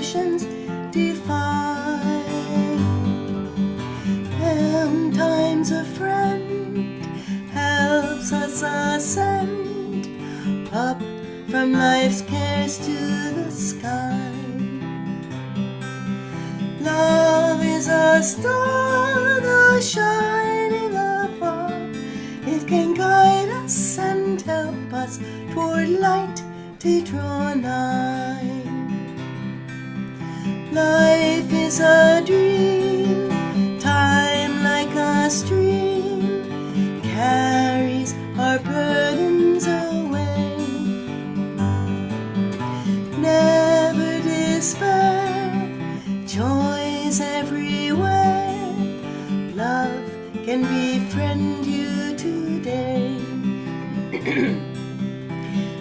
ambitions defy. Sometimes a friend helps us ascend up from life's cares to the sky. Love is a star, the shining afar. It can guide us and help us toward light to draw nigh. Life is a dream, time like a stream carries our burdens away. Never despair, joys everywhere. Love can befriend you today.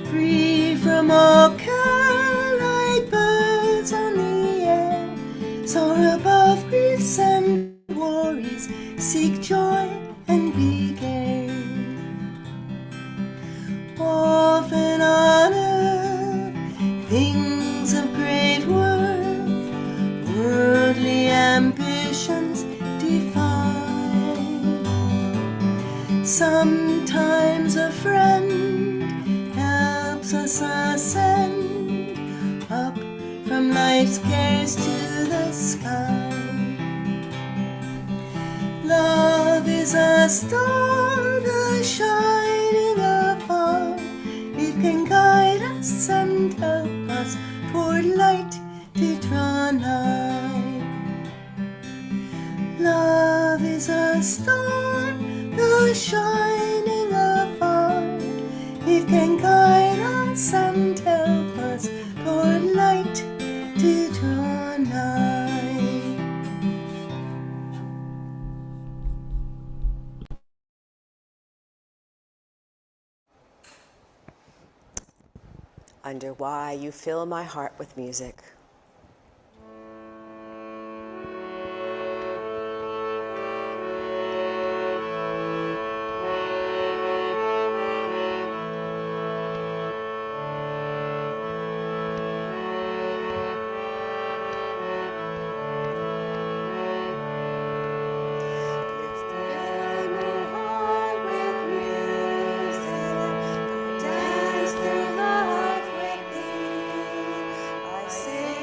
Free from all care, like birds on the air, soar above griefs and worries, seek joy and be gay. Often on earth, things of great worth, worldly ambitions defy. Sometimes a friend helps us ascend up from life's cares to the sky. Love is a star, the shining afar. It can guide us and help us toward light to draw nigh. Love is a star, the shining afar. It can guide us and help us toward light to draw nigh. Under Why You Fill My Heart with Music. Sing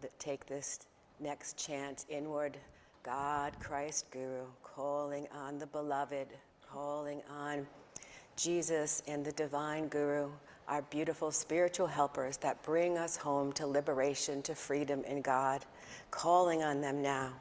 We'll take this next chant inward. God, Christ, Guru, calling on the beloved, calling on Jesus and the divine Guru, our beautiful spiritual helpers that bring us home to liberation, to freedom in God, calling on them now.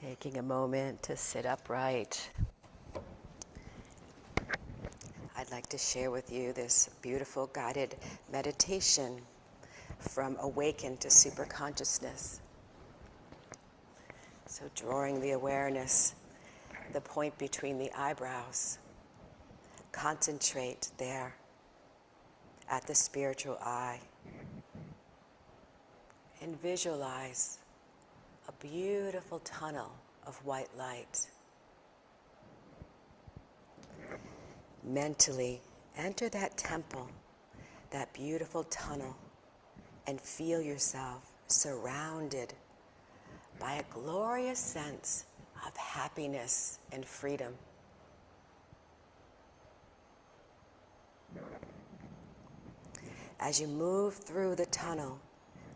Taking a moment to sit upright. I'd like to share with you this beautiful guided meditation from awakened to superconsciousness. So drawing the awareness, the point between the eyebrows, concentrate there at the spiritual eye and visualize a beautiful tunnel of white light. Mentally enter that temple, that beautiful tunnel, and feel yourself surrounded by a glorious sense of happiness and freedom. As you move through the tunnel,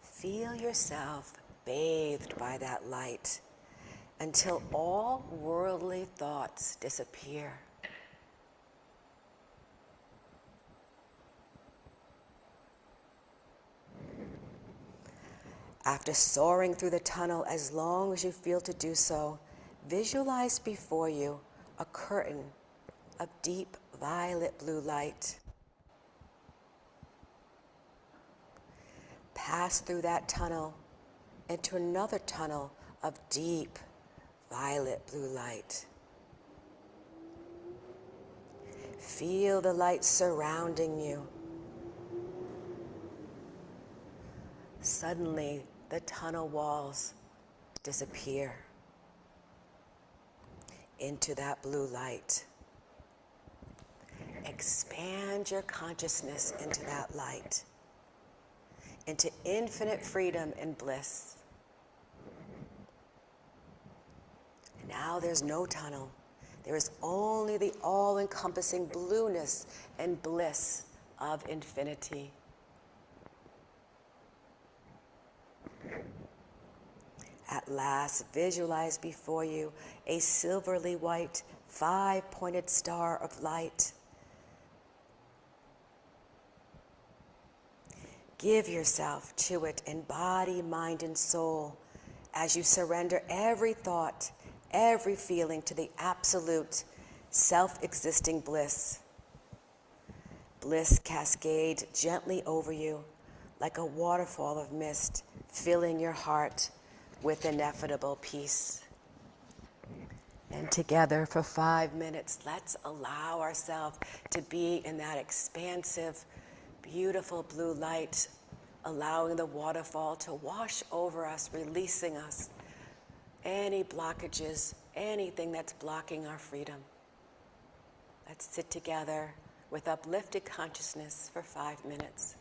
feel yourself bathed by that light until all worldly thoughts disappear. After soaring through the tunnel as long as you feel to do so, visualize before you a curtain of deep violet blue light. Pass through that tunnel into another tunnel of deep violet blue light. Feel the light surrounding you. Suddenly, the tunnel walls disappear into that blue light. Expand your consciousness into that light, into infinite freedom and bliss. And now there's no tunnel. There is only the all-encompassing blueness and bliss of infinity. At last, visualize before you a silverly white, 5-pointed star of light. Give yourself to it in body, mind, and soul as you surrender every thought, every feeling to the absolute, self-existing bliss. Bliss cascades gently over you like a waterfall of mist, filling your heart with ineffable peace. And together for 5 minutes, let's allow ourselves to be in that expansive, beautiful blue light, allowing the waterfall to wash over us, releasing us, any blockages, anything that's blocking our freedom. Let's sit together with uplifted consciousness for 5 minutes.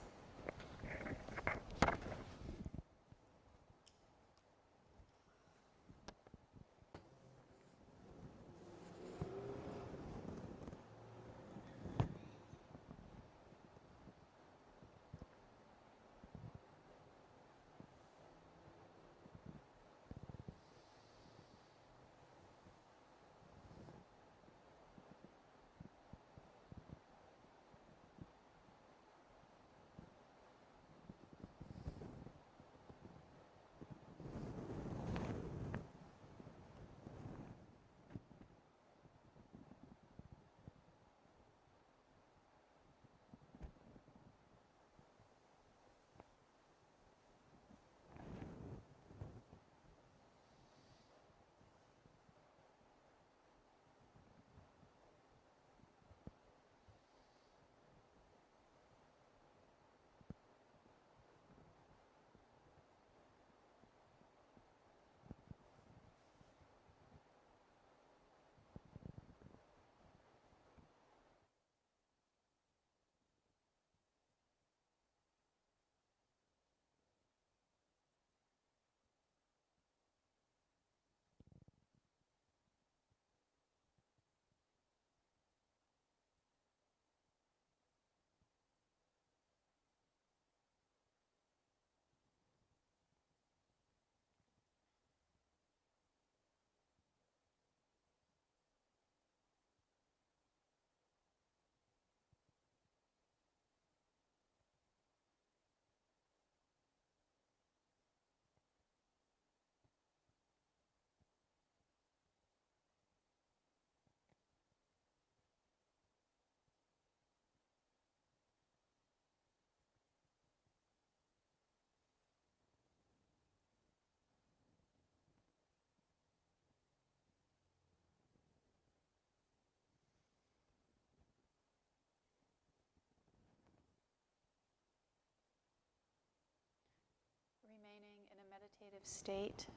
Remaining in a meditative state,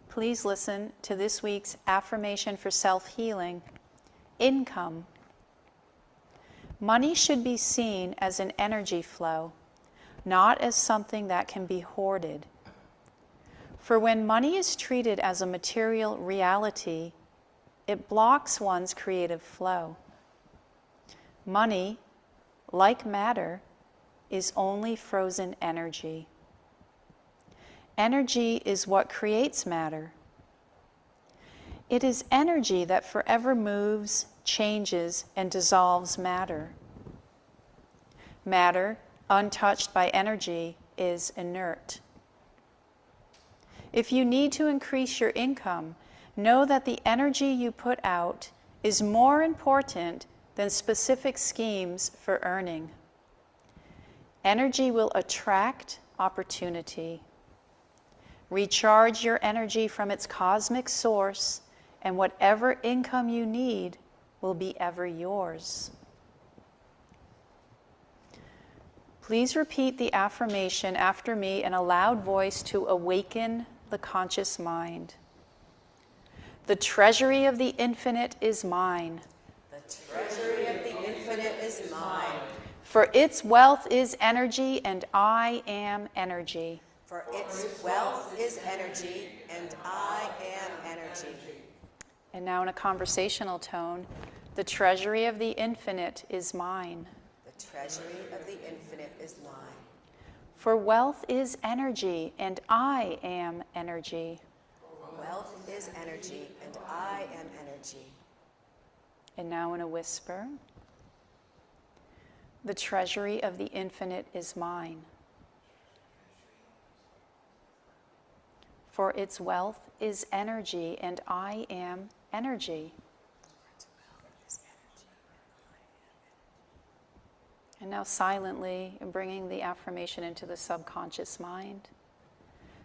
please listen to this week's affirmation for self-healing. Income. Money should be seen as an energy flow, not as something that can be hoarded. For when money is treated as a material reality, it blocks one's creative flow. Money, like matter, is only frozen energy. Energy is what creates matter. It is energy that forever moves, changes, and dissolves matter. Matter, untouched by energy, is inert. If you need to increase your income, know that the energy you put out is more important than specific schemes for earning. Energy will attract opportunity. Recharge your energy from its cosmic source, and whatever income you need will be ever yours. Please repeat the affirmation after me in a loud voice to awaken the conscious mind. The treasury of the infinite is mine. The treasury of the infinite infinite is mine. For its wealth is energy, and I am energy. For its wealth is energy, and I am energy. And now in a conversational tone, the treasury of the infinite is mine. The treasury of the infinite is mine. For wealth is energy, and I am energy. Wealth is energy, and I am energy. And now in a whisper, the treasury of the infinite is mine. For its wealth is energy, and I am energy. And now silently bringing the affirmation into the subconscious mind.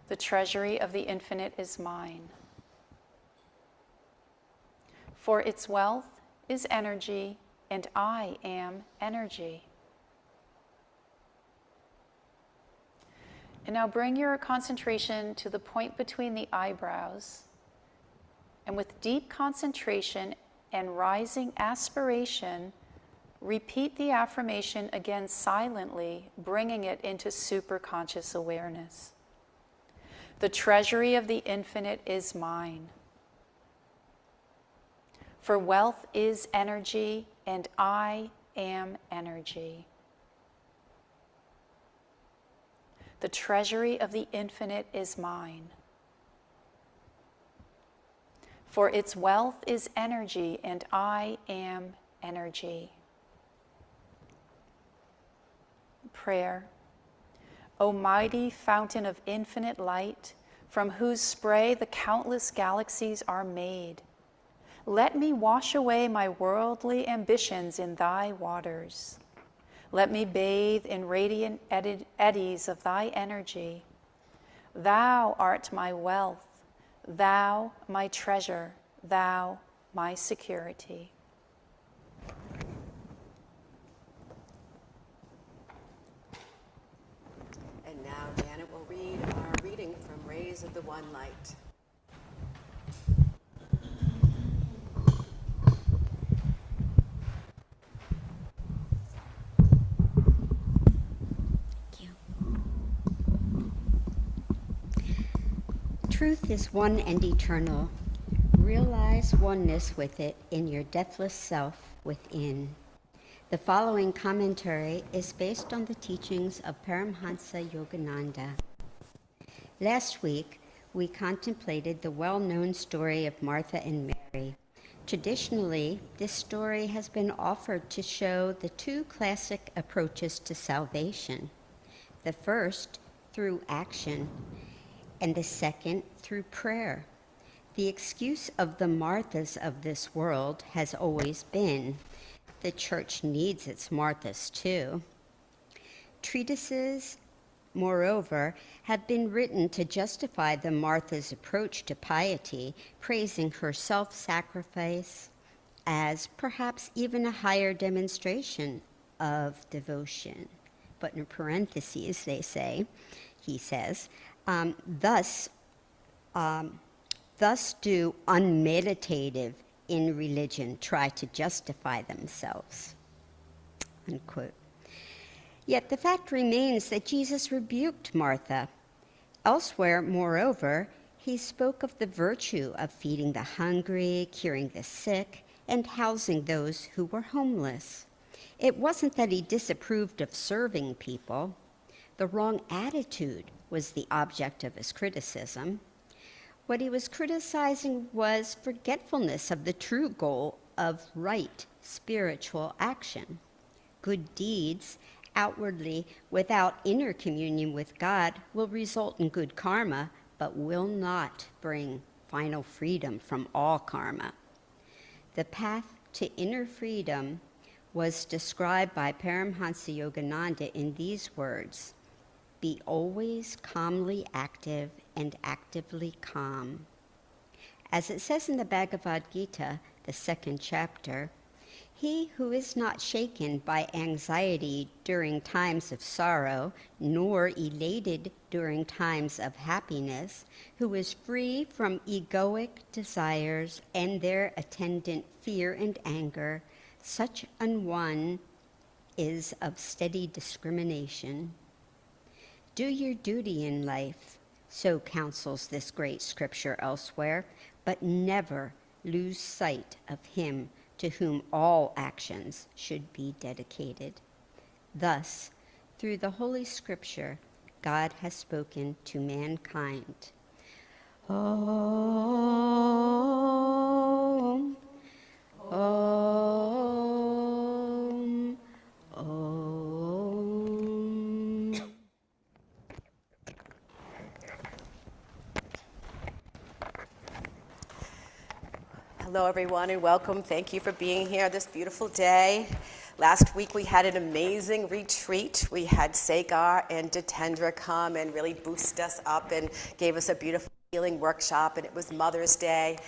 The treasury of the infinite is mine. For its wealth is energy, and I am energy. And now bring your concentration to the point between the eyebrows, and with deep concentration and rising aspiration, repeat the affirmation again silently, bringing it into superconscious awareness. The treasury of the infinite is mine. For wealth is energy, and I am energy. The treasury of the infinite is mine. For its wealth is energy, and I am energy. Prayer. O mighty fountain of infinite light, from whose spray the countless galaxies are made, let me wash away my worldly ambitions in thy waters. Let me bathe in radiant eddies of thy energy. Thou art my wealth, thou my treasure, thou my security. And now Janet will read our reading from Rays of the One Light. Truth is one and eternal. Realize oneness with it in your deathless self within. The following commentary is based on the teachings of Paramhansa Yogananda. Last week, we contemplated the well-known story of Martha and Mary. Traditionally, this story has been offered to show the two classic approaches to salvation. The first, through action, and the second, through prayer. The excuse of the Marthas of this world has always been, the church needs its Marthas too. Treatises, moreover, have been written to justify the Martha's approach to piety, praising her self-sacrifice as perhaps even a higher demonstration of devotion. But in parentheses, they say, he says, thus do unmeditative in religion try to justify themselves, unquote. Yet the fact remains that Jesus rebuked Martha. Elsewhere, moreover, he spoke of the virtue of feeding the hungry, curing the sick, and housing those who were homeless. It wasn't that he disapproved of serving people. The wrong attitude was the object of his criticism. What he was criticizing was forgetfulness of the true goal of right spiritual action. Good deeds, outwardly without inner communion with God, will result in good karma, but will not bring final freedom from all karma. The path to inner freedom was described by Paramhansa Yogananda in these words: be always calmly active and actively calm. As it says in the Bhagavad Gita, the 2nd chapter, he who is not shaken by anxiety during times of sorrow, nor elated during times of happiness, who is free from egoic desires and their attendant fear and anger, such an one is of steady discrimination. Do your duty in life, so counsels this great scripture elsewhere, but never lose sight of him to whom all actions should be dedicated. Thus, through the Holy Scripture, God has spoken to mankind. Om, Om, Om. Hello, everyone, and welcome. Thank you for being here this beautiful day. Last week, we had an amazing retreat. We had Sagar and Jitendra come and really boost us up and gave us a beautiful healing workshop, and it was Mother's Day.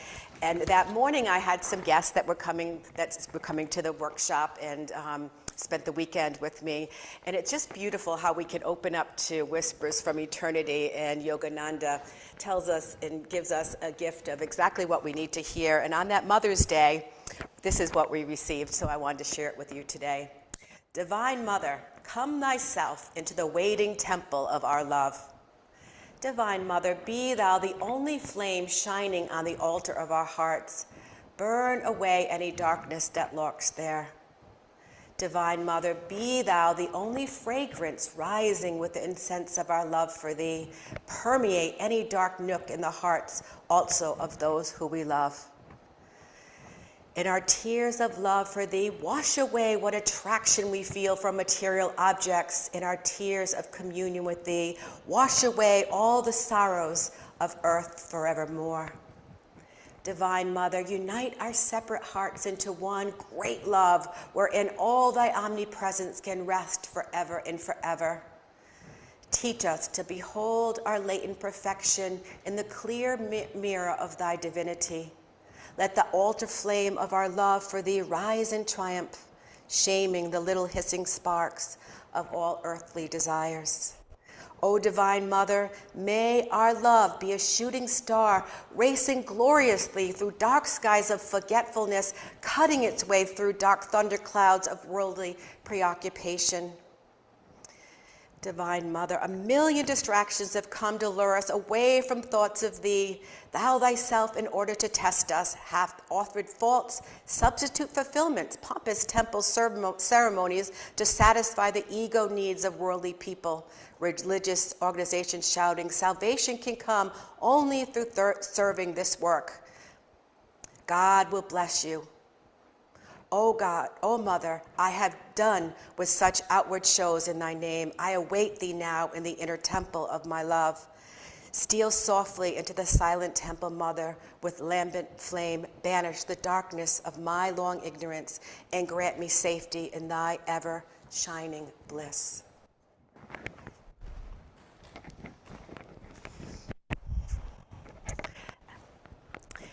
And that morning, I had some guests that were coming to the workshop and spent the weekend with me. And it's just beautiful how we can open up to whispers from eternity, and Yogananda tells us and gives us a gift of exactly what we need to hear. And on that Mother's Day, this is what we received, so I wanted to share it with you today. Divine Mother, come thyself into the waiting temple of our love. Divine Mother, be thou the only flame shining on the altar of our hearts. Burn away any darkness that lurks there. Divine Mother, be thou the only fragrance rising with the incense of our love for thee. Permeate any dark nook in the hearts also of those who we love. In our tears of love for thee, wash away what attraction we feel from material objects. In our tears of communion with thee, wash away all the sorrows of earth forevermore. Divine Mother, unite our separate hearts into one great love, wherein all thy omnipresence can rest forever and forever. Teach us to behold our latent perfection in the clear mirror of thy divinity. Let the altar flame of our love for thee rise in triumph, shaming the little hissing sparks of all earthly desires. O Divine Mother, may our love be a shooting star, racing gloriously through dark skies of forgetfulness, cutting its way through dark thunderclouds of worldly preoccupation. Divine Mother, a million distractions have come to lure us away from thoughts of thee. Thou thyself, in order to test us, hast authored false, substitute fulfillments, pompous temple ceremonies to satisfy the ego needs of worldly people. Religious organizations shouting, salvation can come only through serving this work. God will bless you. O God, O Mother, I have done with such outward shows in thy name. I await thee now in the inner temple of my love. Steal softly into the silent temple, Mother, with lambent flame. Banish the darkness of my long ignorance and grant me safety in thy ever shining bliss.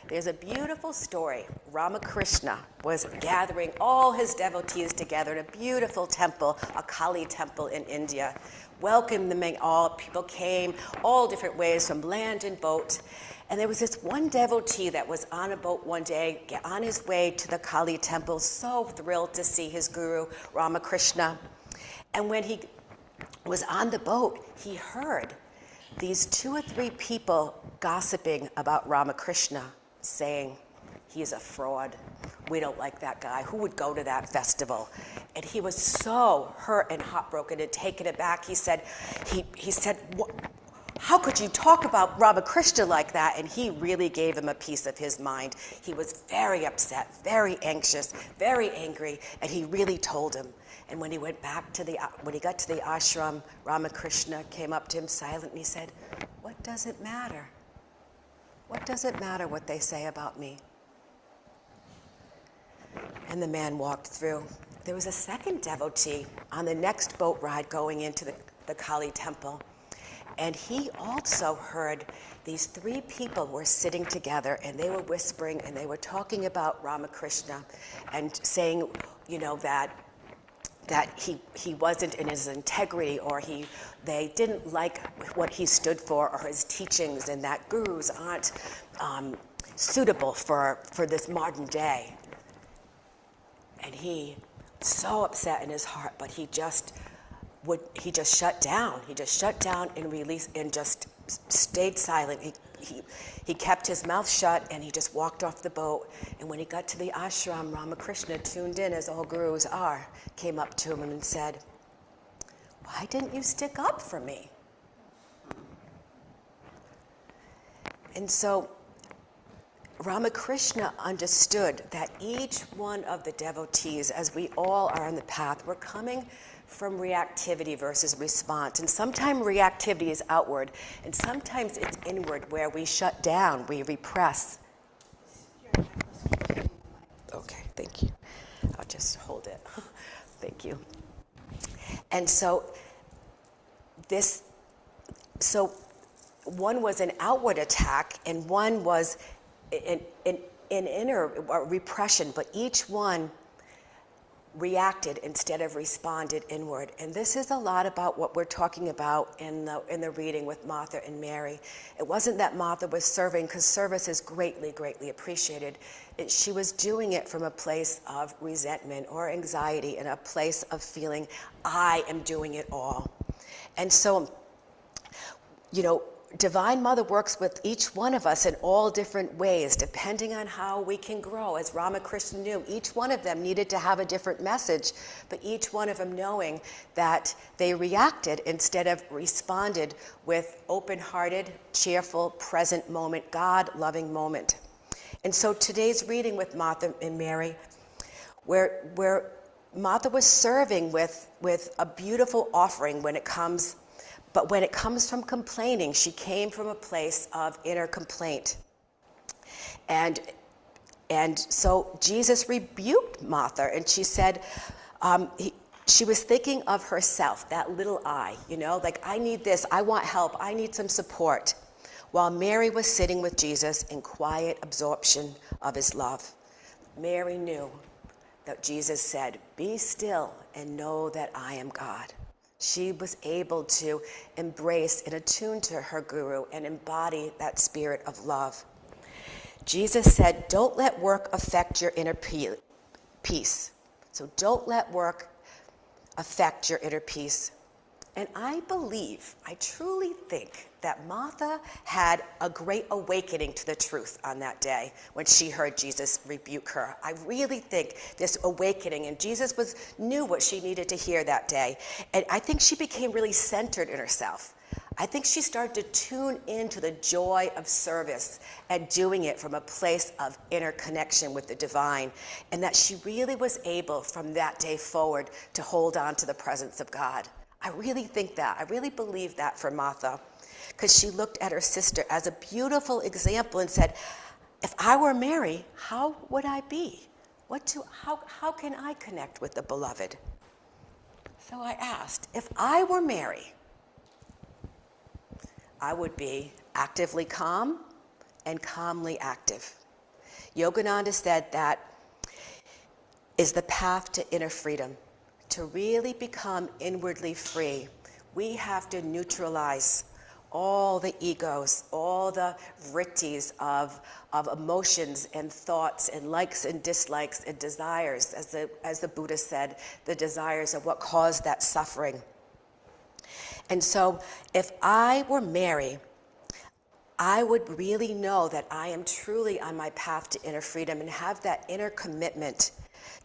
There's a beautiful story. Ramakrishna was gathering all his devotees together in a beautiful temple, a Kali temple in India. Welcoming all, people came all different ways from land and boat. And there was this one devotee that was on a boat one day, on his way to the Kali temple, so thrilled to see his guru, Ramakrishna. And when he was on the boat, he heard these 2 or 3 people gossiping about Ramakrishna, saying, he's a fraud. We don't like that guy. Who would go to that festival? And he was so hurt and heartbroken and taken aback. He said, how could you talk about Ramakrishna like that? And he really gave him a piece of his mind. He was very upset, very anxious, very angry, and he really told him. And when he went back when he got to the ashram, Ramakrishna came up to him silent and he said, what does it matter? What does it matter what they say about me? And the man walked through. There was a second devotee on the next boat ride going into the Kali temple. And he also heard these 3 people were sitting together and they were whispering and they were talking about Ramakrishna and saying, that he wasn't in his integrity, or they didn't like what he stood for or his teachings, and that gurus aren't suitable for this modern day. And he so upset in his heart, but he just shut down. He just shut down and released and just stayed silent. He kept his mouth shut, and he just walked off the boat. And when he got to the ashram, Ramakrishna, tuned in as all gurus are, came up to him and said, "Why didn't you stick up for me?" And so Ramakrishna understood that each one of the devotees, as we all are on the path, we're coming from reactivity versus response. And sometimes reactivity is outward, and sometimes it's inward, where we shut down, we repress. Okay, thank you. I'll just hold it. Thank you. And so one was an outward attack, and one was an inner repression, but each one reacted instead of responded inward. And this is a lot about what we're talking about in the reading with Martha and Mary. It wasn't that Martha was serving, because service is greatly, greatly appreciated. She was doing it from a place of resentment or anxiety, and a place of feeling, I am doing it all. And so, Divine Mother works with each one of us in all different ways, depending on how we can grow. As Ramakrishna knew, each one of them needed to have a different message, but each one of them knowing that they reacted instead of responded with open-hearted, cheerful, present moment, God-loving moment. And so today's reading with Martha and Mary, where Martha was serving with a beautiful offering but when it comes from complaining, she came from a place of inner complaint. And so Jesus rebuked Martha, and she said, she was thinking of herself, that little I, like, I need this, I want help, I need some support. While Mary was sitting with Jesus in quiet absorption of his love. Mary knew that Jesus said, "Be still and know that I am God." She was able to embrace and attune to her guru and embody that spirit of love. Jesus said, don't let work affect your inner peace. So don't let work affect your inner peace. And I truly think that Martha had a great awakening to the truth on that day when she heard Jesus rebuke her. I really think this awakening, and Jesus knew what she needed to hear that day. And I think she became really centered in herself. I think she started to tune into the joy of service and doing it from a place of inner connection with the divine, and that she really was able from that day forward to hold on to the presence of God. I really think that. I really believe that for Martha, because she looked at her sister as a beautiful example and said, if I were Mary, how would I be? How can I connect with the beloved? So I asked, if I were Mary, I would be actively calm and calmly active. Yogananda said that is the path to inner freedom. To really become inwardly free, we have to neutralize all the egos, all the vrittis of emotions and thoughts and likes and dislikes and desires, as the Buddha said, the desires of what caused that suffering. And so if I were Mary, I would really know that I am truly on my path to inner freedom and have that inner commitment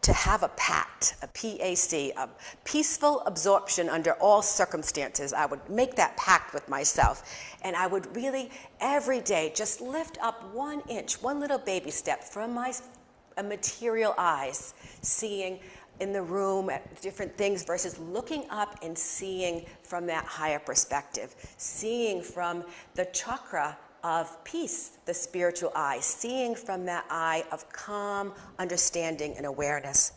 to have a pact, a PAC, a peaceful absorption under all circumstances. I would make that pact with myself. And I would really, every day, just lift up 1 inch, one little baby step from my material eyes, seeing in the room at different things versus looking up and seeing from that higher perspective, seeing from the chakra of peace, the spiritual eye, seeing from that eye of calm understanding and awareness.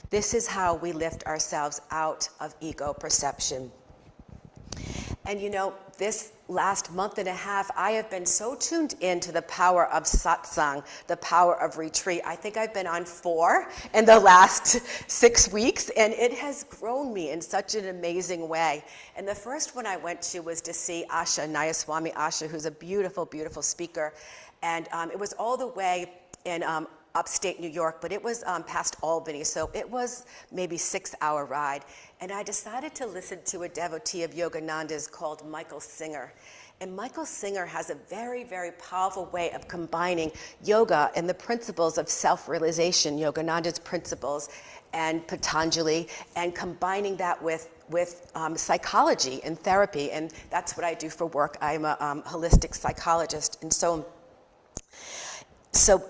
This is how we lift ourselves out of ego perception. And this last month and a half, I have been so tuned into the power of satsang, the power of retreat. I think I've been on 4 in the last 6 weeks, and it has grown me in such an amazing way. And the first one I went to was to see Asha, Nayaswami Asha, who's a beautiful, beautiful speaker. And it was all the way in upstate New York, but it was past Albany, so it was maybe 6-hour ride. And I decided to listen to a devotee of Yogananda's called Michael Singer. And Michael Singer has a very, very powerful way of combining yoga and the principles of self-realization, Yogananda's principles, and Patanjali, and combining that with psychology and therapy. And that's what I do for work. I'm a holistic psychologist. And so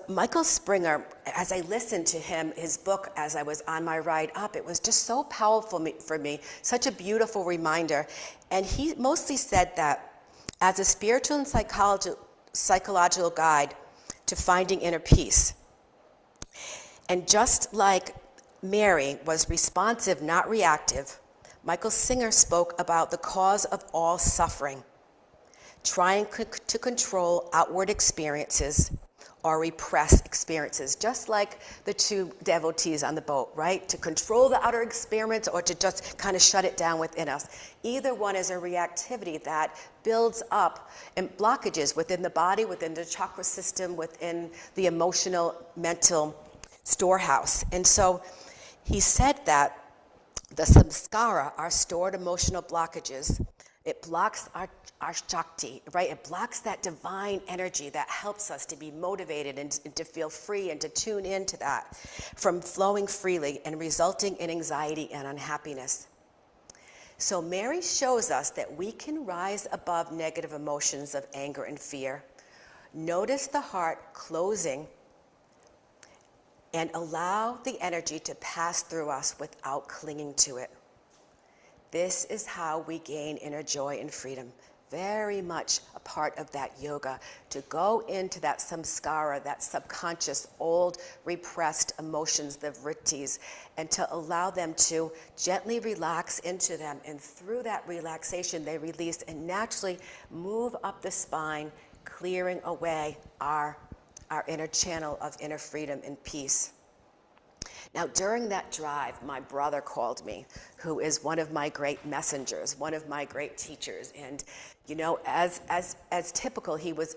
Michael Springer, as I listened to him, his book, as I was on my ride up, it was just so powerful for me, such a beautiful reminder. And he mostly said that as a spiritual and psychological guide to finding inner peace. And just like Mary was responsive, not reactive, Michael Singer spoke about the cause of all suffering, trying to control outward experiences or repress experiences, just like the two devotees on the boat, right? To control the outer experience or to just kind of shut it down within us. Either one is a reactivity that builds up and blockages within the body, within the chakra system, within the emotional, mental storehouse. And so he said that the samskara, our stored emotional blockages, it blocks our Shakti, right? It blocks that divine energy that helps us to be motivated and to feel free and to tune into that from flowing freely and resulting in anxiety and unhappiness. So Mary shows us that we can rise above negative emotions of anger and fear. Notice the heart closing and allow the energy to pass through us without clinging to it. This is how we gain inner joy and freedom. Very much a part of that yoga, to go into that samskara, that subconscious, old, repressed emotions, the vrittis, and to allow them to gently relax into them. And through that relaxation, they release and naturally move up the spine, clearing away our inner channel of inner freedom and peace. Now, during that drive, my brother called me, who is one of my great messengers, one of my great teachers. And, you know, as typical, he was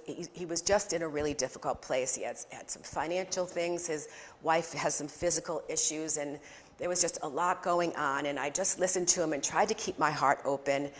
just in a really difficult place. He had some financial things. His wife has some physical issues, and there was just a lot going on. And I just listened to him and tried to keep my heart open.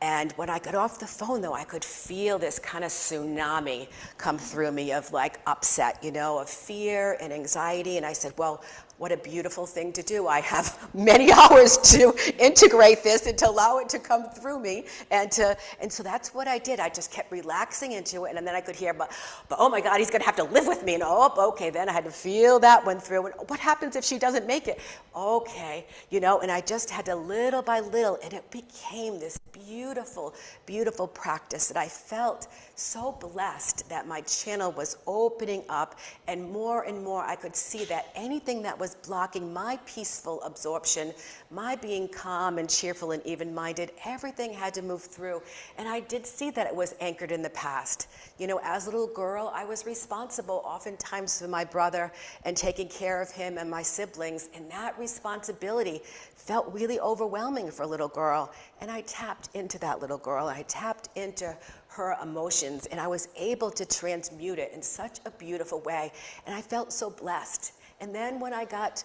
And when I got off the phone, though, I could feel this kind of tsunami come through me of like upset, you know, of fear and anxiety. And I said, well, what a beautiful thing to do. I have many hours to integrate this and to allow it to come through me. And so that's what I did. I just kept relaxing into it. And then I could hear, but oh my God, he's going to have to live with me. And okay, then I had to feel that one through. And what happens if she doesn't make it? Okay, you know, and I just had to little by little, and it became this beautiful, beautiful practice that I felt so blessed that my channel was opening up, and more I could see that anything that was blocking my peaceful absorption, my being calm and cheerful and even-minded, everything had to move through. And I did see that it was anchored in the past. You know, as a little girl, I was responsible oftentimes for my brother and taking care of him and my siblings, and that responsibility felt really overwhelming for a little girl. And I tapped into that little girl. I tapped into her emotions, and I was able to transmute it in such a beautiful way. And I felt so blessed. And then when I got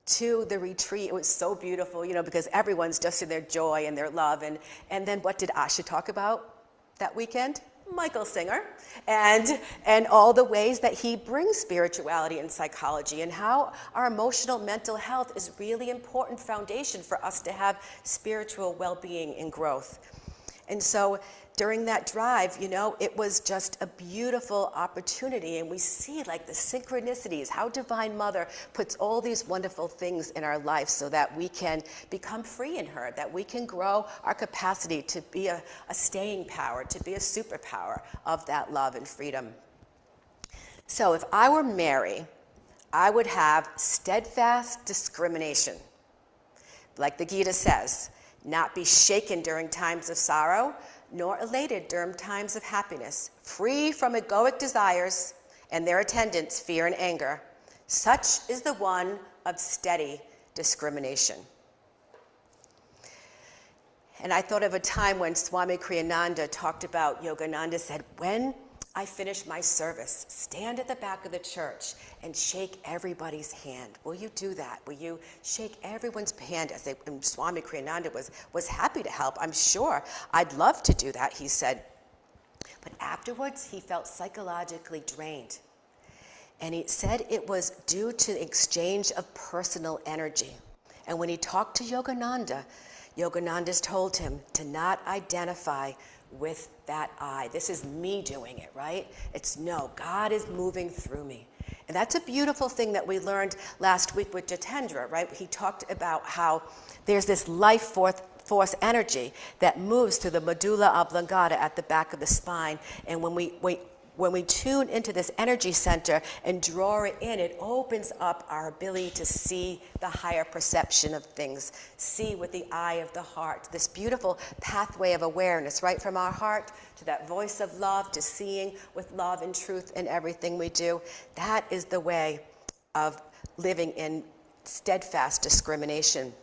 to the retreat, it was so beautiful, you know, because everyone's just in their joy and their love. And then what did Asha talk about that weekend? Michael Singer, and all the ways that he brings spirituality and psychology, and how our emotional mental health is really important foundation for us to have spiritual well-being and growth. And so during that drive, you know, it was just a beautiful opportunity, and we see like the synchronicities, how Divine Mother puts all these wonderful things in our life so that we can become free in her, that we can grow our capacity to be a staying power, to be a superpower of that love and freedom. So if I were Mary, I would have steadfast discrimination. Like the Gita says, not be shaken during times of sorrow, nor elated during times of happiness, free from egoic desires and their attendants, fear and anger. Such is the one of steady discrimination. And I thought of a time when Swami Kriyananda talked about Yogananda said, when I finish my service, stand at the back of the church and shake everybody's hand. Will you do that? Will you shake everyone's hand? As and Swami Kriyananda was happy to help. I'm sure. I'd love to do that, he said. But afterwards, he felt psychologically drained. And he said it was due to the exchange of personal energy. And when he talked to Yogananda, Yogananda's told him to not identify with that I. This is me doing it, right? It's no, God is moving through me. And that's a beautiful thing that we learned last week with Jitendra, right? He talked about how there's this life force energy that moves through the medulla oblongata at the back of the spine. And when we tune into this energy center and draw it in, it opens up our ability to see the higher perception of things, see with the eye of the heart, this beautiful pathway of awareness, right from our heart to that voice of love, to seeing with love and truth in everything we do. That is the way of living in steadfast discrimination.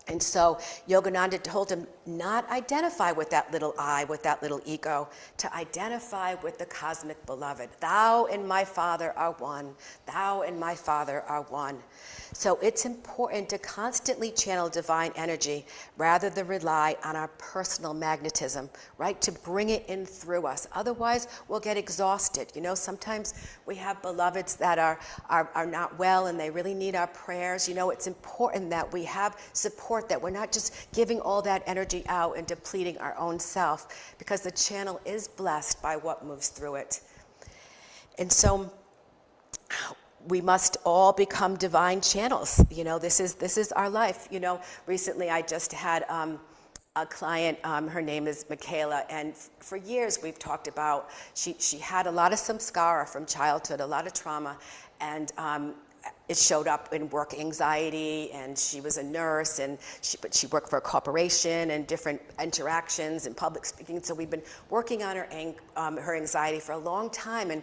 And so Yogananda told him not identify with that little I, with that little ego, to identify with the cosmic beloved. Thou and my Father are one. Thou and my Father are one. So it's important to constantly channel divine energy rather than rely on our personal magnetism, right? To bring it in through us. Otherwise, we'll get exhausted. You know, sometimes we have beloveds that are not well and they really need our prayers. You know, it's important that we have support, that we're not just giving all that energy out and depleting our own self, because the channel is blessed by what moves through it. And so we must all become divine channels. You know, this is our life. You know, recently I just had a client, her name is Michaela, and for years we've talked about, she had a lot of samskara from childhood, a lot of trauma, and it showed up in work anxiety, and she was a nurse, but she worked for a corporation and different interactions and public speaking. So we've been working on her anxiety for a long time.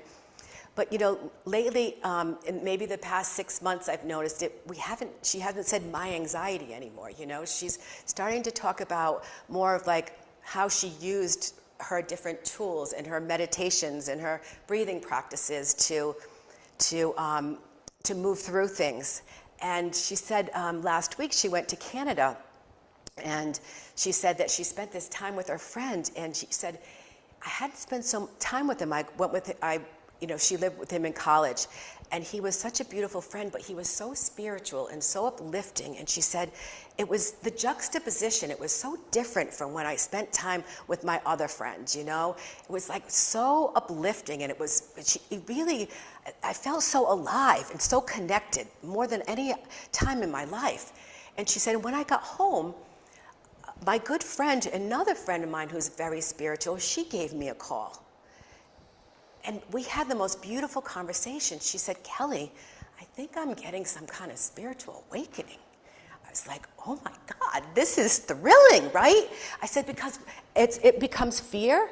But you know, lately, in maybe the past 6 months, I've noticed it. She hasn't said my anxiety anymore. You know, she's starting to talk about more of like how she used her different tools and her meditations and her breathing practices to move through things. And she said last week she went to Canada, and she said that she spent this time with her friend, and she said, I hadn't spent some time with him. She lived with him in college, and he was such a beautiful friend, but he was so spiritual and so uplifting. And she said it was the juxtaposition. It was so different from when I spent time with my other friends, you know? It was like so uplifting, and I felt so alive and so connected more than any time in my life. And she said, when I got home, my good friend, another friend of mine who's very spiritual, she gave me a call. And we had the most beautiful conversation. She said, Kelly, I think I'm getting some kind of spiritual awakening. I was like, oh my God, this is thrilling, right? I said, because it becomes fear,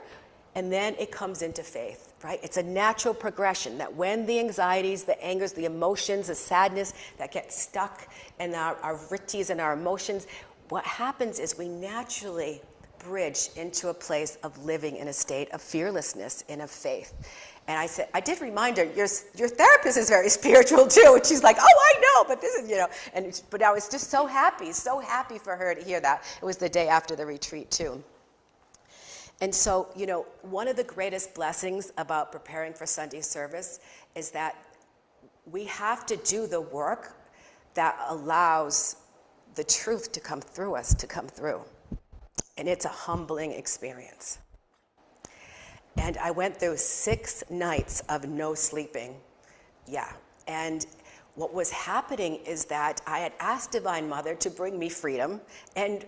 and then it comes into faith, right? It's a natural progression that when the anxieties, the angers, the emotions, the sadness that get stuck in our vrittis and our emotions, what happens is we naturally bridge into a place of living in a state of fearlessness and of faith. And I said, I did remind her, your therapist is very spiritual too. And she's like, oh, I know, but this is, you know. But I was just so happy for her to hear that. It was the day after the retreat too. And so, you know, one of the greatest blessings about preparing for Sunday service is that we have to do the work that allows the truth to come through us, to come through. And it's a humbling experience. And I went through 6 nights of no sleeping. Yeah. And what was happening is that I had asked Divine Mother to bring me freedom, and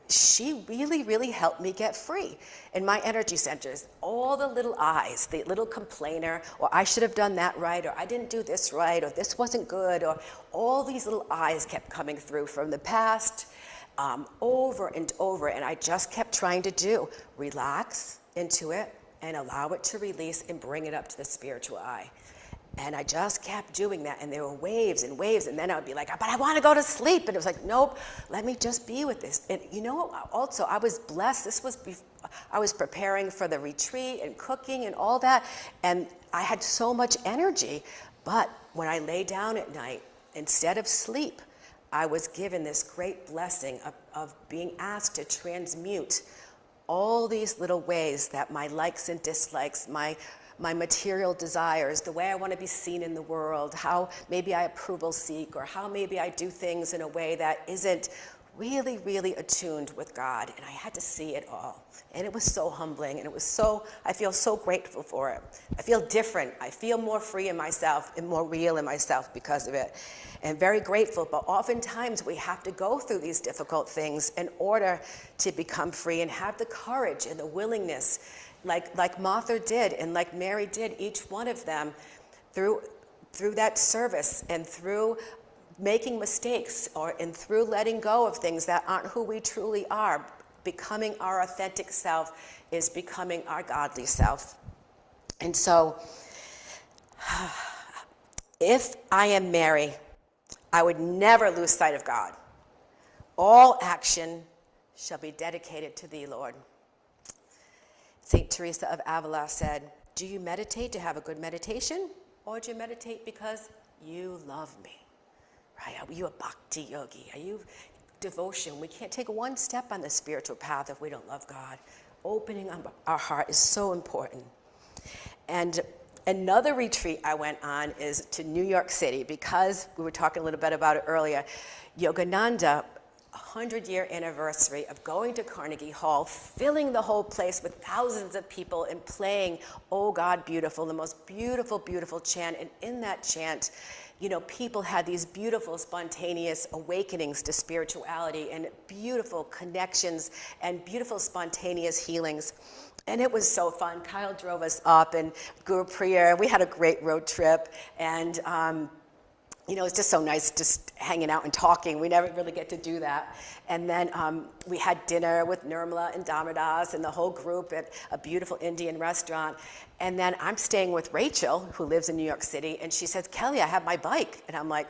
she really, really helped me get free. In my energy centers, all the little I's, the little complainer, or I should have done that right, or I didn't do this right, or this wasn't good, or all these little I's kept coming through from the past, over and over, and I just kept trying to relax into it and allow it to release and bring it up to the spiritual eye. And I just kept doing that, and there were waves and waves, and then I would be like, but I want to go to sleep. And it was like, nope, let me just be with this. And you know what? Also, I was blessed. I was preparing for the retreat and cooking and all that, and I had so much energy. But when I lay down at night, instead of sleep, I was given this great blessing of being asked to transmute all these little ways that my likes and dislikes, my material desires, the way I want to be seen in the world, how maybe I approval seek, or how maybe I do things in a way that isn't really, really attuned with God. And I had to see it all. And it was so humbling, and I feel so grateful for it. I feel different. I feel more free in myself and more real in myself because of it. And very grateful, but oftentimes we have to go through these difficult things in order to become free and have the courage and the willingness, like Martha did and like Mary did, each one of them, through that service and through making mistakes and through letting go of things that aren't who we truly are. Becoming our authentic self is becoming our godly self. And so, if I am Mary, I would never lose sight of God. All action shall be dedicated to thee, Lord. St. Teresa of Avila said, do you meditate to have a good meditation, or do you meditate because you love me? Right? Are you a bhakti yogi? Are you devotion? We can't take one step on the spiritual path if we don't love God. Opening up our heart is so important. And another retreat I went on is to New York City, because we were talking a little bit about it earlier. Yogananda, 100-year anniversary of going to Carnegie Hall, filling the whole place with thousands of people and playing "Oh God, Beautiful," the most beautiful, beautiful chant. And in that chant, people had these beautiful, spontaneous awakenings to spirituality and beautiful connections and beautiful, spontaneous healings. And it was so fun. Kyle drove us up, and Guru Priya, we had a great road trip. And it's just so nice just hanging out and talking. We never really get to do that. And then we had dinner with Nirmala and Damadas and the whole group at a beautiful Indian restaurant. And then I'm staying with Rachel, who lives in New York City, and she says, Kelly, I have my bike. And I'm like,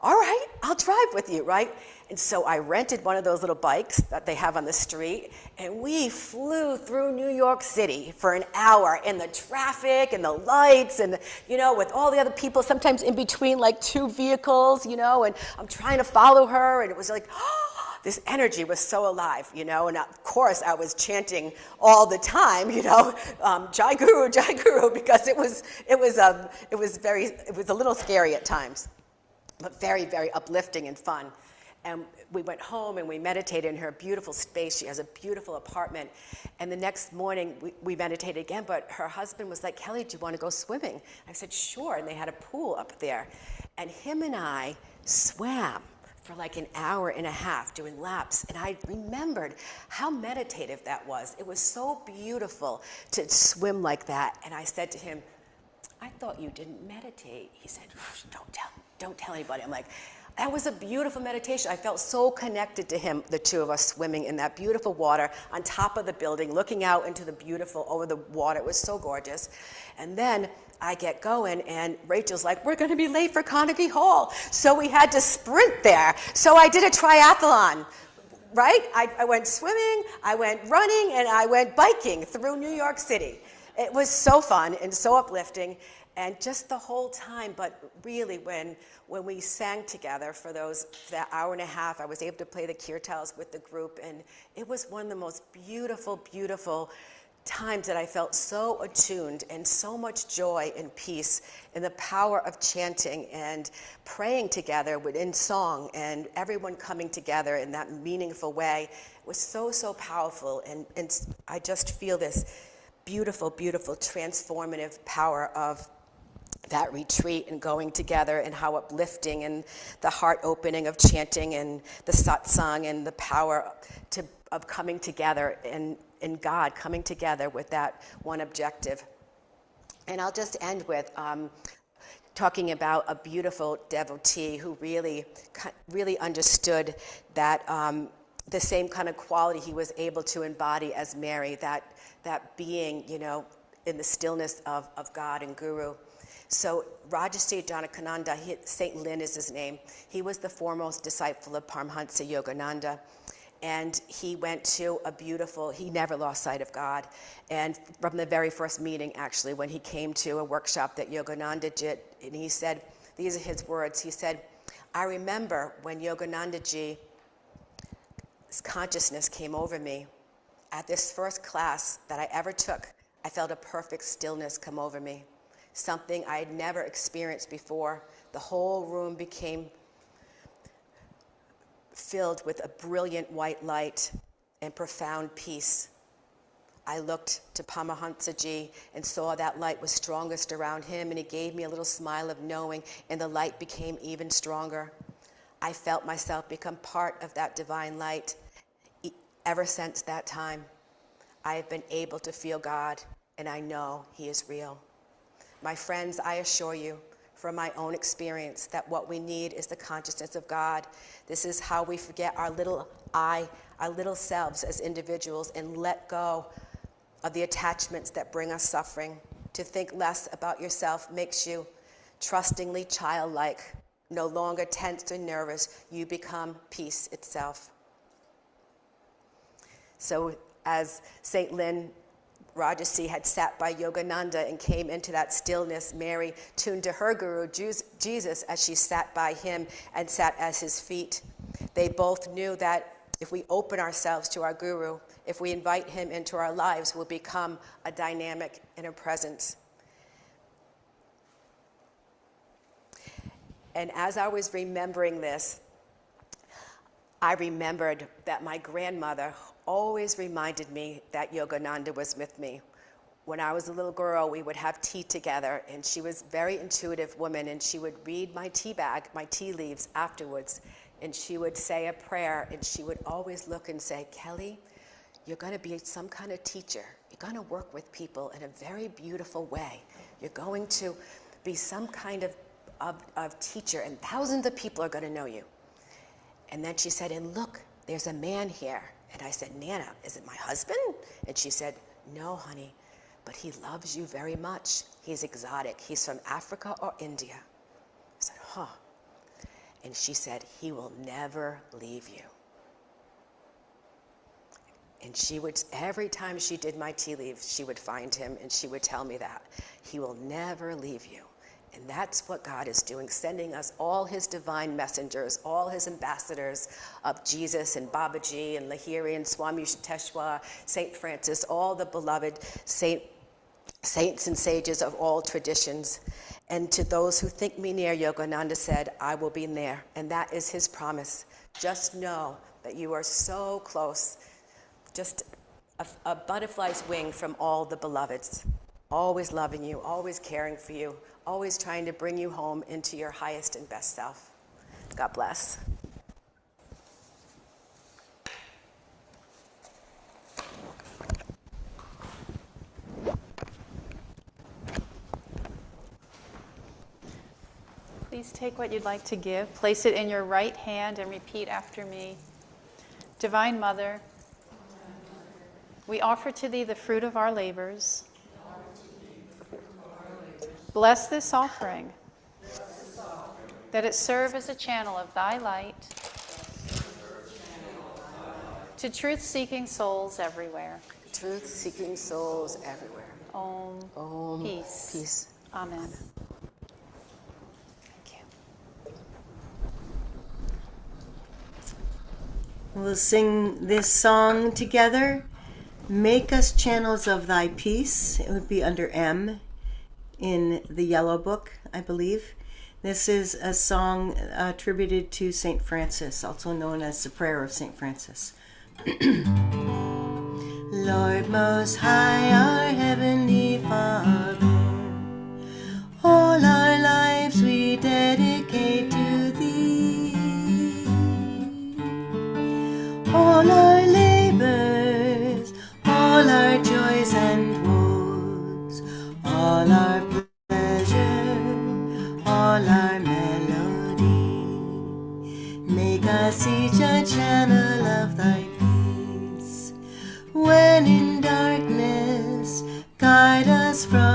all right, I'll drive with you, right? And so I rented one of those little bikes that they have on the street, and we flew through New York City for an hour in the traffic and the lights and, with all the other people, sometimes in between like two vehicles, and I'm trying to follow her, and it was like, this energy was so alive, and of course I was chanting all the time, Jai Guru, Jai Guru, because it was a little scary at times, but very, very uplifting and fun. And we went home and we meditated in her beautiful space. She has a beautiful apartment. And the next morning we meditated again, but her husband was like, Kelly, do you want to go swimming? I said, sure. And they had a pool up there. And him and I swam for like an hour and a half doing laps. And I remembered how meditative that was. It was so beautiful to swim like that. And I said to him, I thought you didn't meditate. He said, don't tell anybody. I'm like, that was a beautiful meditation. I felt so connected to him, the two of us swimming in that beautiful water on top of the building, looking out into over the water. It was so gorgeous. And then I get going, and Rachel's like, we're going to be late for Carnegie Hall. So we had to sprint there. So I did a triathlon, right? I went swimming, I went running, and I went biking through New York City. It was so fun and so uplifting. And just the whole time, but really when we sang together for that hour and a half, I was able to play the kirtals with the group, and it was one of the most beautiful, beautiful times that I felt so attuned and so much joy and peace in the power of chanting and praying together in song and everyone coming together in that meaningful way. It was so, so powerful, and I just feel this beautiful, beautiful transformative power of that retreat and going together, and how uplifting, and the heart opening of chanting and the satsang and the power of coming together in God, coming together with that one objective. And I'll just end with talking about a beautiful devotee who really understood that the same kind of quality he was able to embody as Mary, that being, in the stillness of God and Guru. So Rajasi Janakananda, St. Lin is his name. He was the foremost disciple of Paramhansa Yogananda. And he went to he never lost sight of God. And from the very first meeting, actually, when he came to a workshop that Yogananda did, and he said, these are his words, he said, I remember when Yoganandaji's consciousness came over me. At this first class that I ever took, I felt a perfect stillness come over me, something I had never experienced before. The whole room became filled with a brilliant white light and profound peace. I looked to Paramahansaji and saw that light was strongest around him, and he gave me a little smile of knowing, and the light became even stronger. I felt myself become part of that divine light. Ever since that time, I have been able to feel God, and I know He is real. My friends, I assure you, from my own experience, that what we need is the consciousness of God. This is how we forget our little I, our little selves as individuals, and let go of the attachments that bring us suffering. To think less about yourself makes you trustingly childlike, no longer tense or nervous. You become peace itself. So as St. Lin Rajasi had sat by Yogananda and came into that stillness, Mary tuned to her guru, Jesus, as she sat by him and sat at his feet. They both knew that if we open ourselves to our guru, if we invite him into our lives, we'll become a dynamic inner presence. And as I was remembering this, I remembered that my grandmother always reminded me that Yogananda was with me. When I was a little girl, we would have tea together, and she was a very intuitive woman, and she would read my tea bag, my tea leaves afterwards, and she would say a prayer, and she would always look and say, Kelly, you're going to be some kind of teacher. You're going to work with people in a very beautiful way. You're going to be some kind of teacher, and thousands of people are going to know you. And then she said, and look, there's a man here. And I said, Nana, is it my husband? And she said, no, honey, but he loves you very much. He's exotic. He's from Africa or India. I said, huh. And she said, he will never leave you. And she would, every time she did my tea leaves, she would find him and she would tell me that. He will never leave you. And that's what God is doing, sending us all his divine messengers, all his ambassadors of Jesus and Babaji and Lahiri and Swami Yukteswar, St. Francis, all the beloved saints and sages of all traditions. And to those who think me near, Yogananda said, I will be near. And that is his promise. Just know that you are so close, just a butterfly's wing from all the beloveds, always loving you, always caring for you, always trying to bring you home into your highest and best self. God bless. Please take what you'd like to give, place it in your right hand, and repeat after me. Divine Mother, we offer to thee the fruit of our labors. Bless this offering, that it serve as a channel of thy light to truth-seeking souls everywhere. Truth-seeking souls everywhere. Om. Om. Peace. Peace. Amen. Thank you. We'll sing this song together. Make us channels of thy peace. It would be under M in the Yellow Book, I believe. This is a song attributed to St. Francis, also known as the Prayer of St. Francis. Lord Most High, our Heavenly Father, all our lives we dedicate to Thee. All our labors, all our joys and woes, all our all our melody, make us each a channel of thy peace. When in darkness, guide us from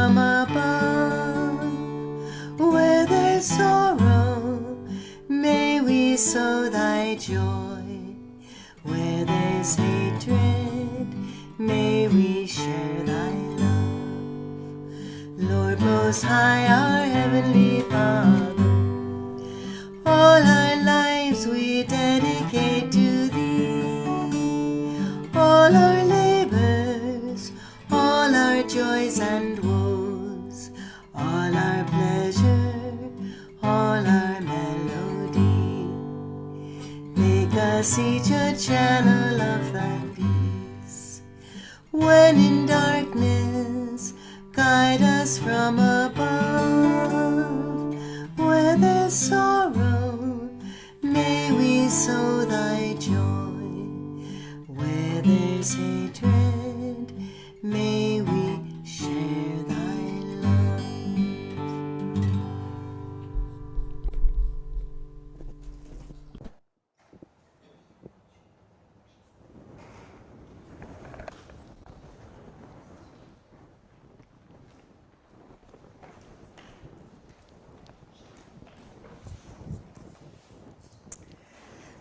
thy joy. Where there's hatred, may we share thy love. Lord Most High, our Heavenly Father, all our lives we dedicate to thee. All our labors, all our joys and woes, all our pleasure, all our melody. Make us each a channel of thy peace. When in darkness, guide us from above. Where there's sorrow, may we sow thy joy. Where there's hatred, may we share thy love.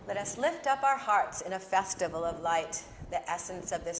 Let us lift up our hearts in a festival of light, the essence of this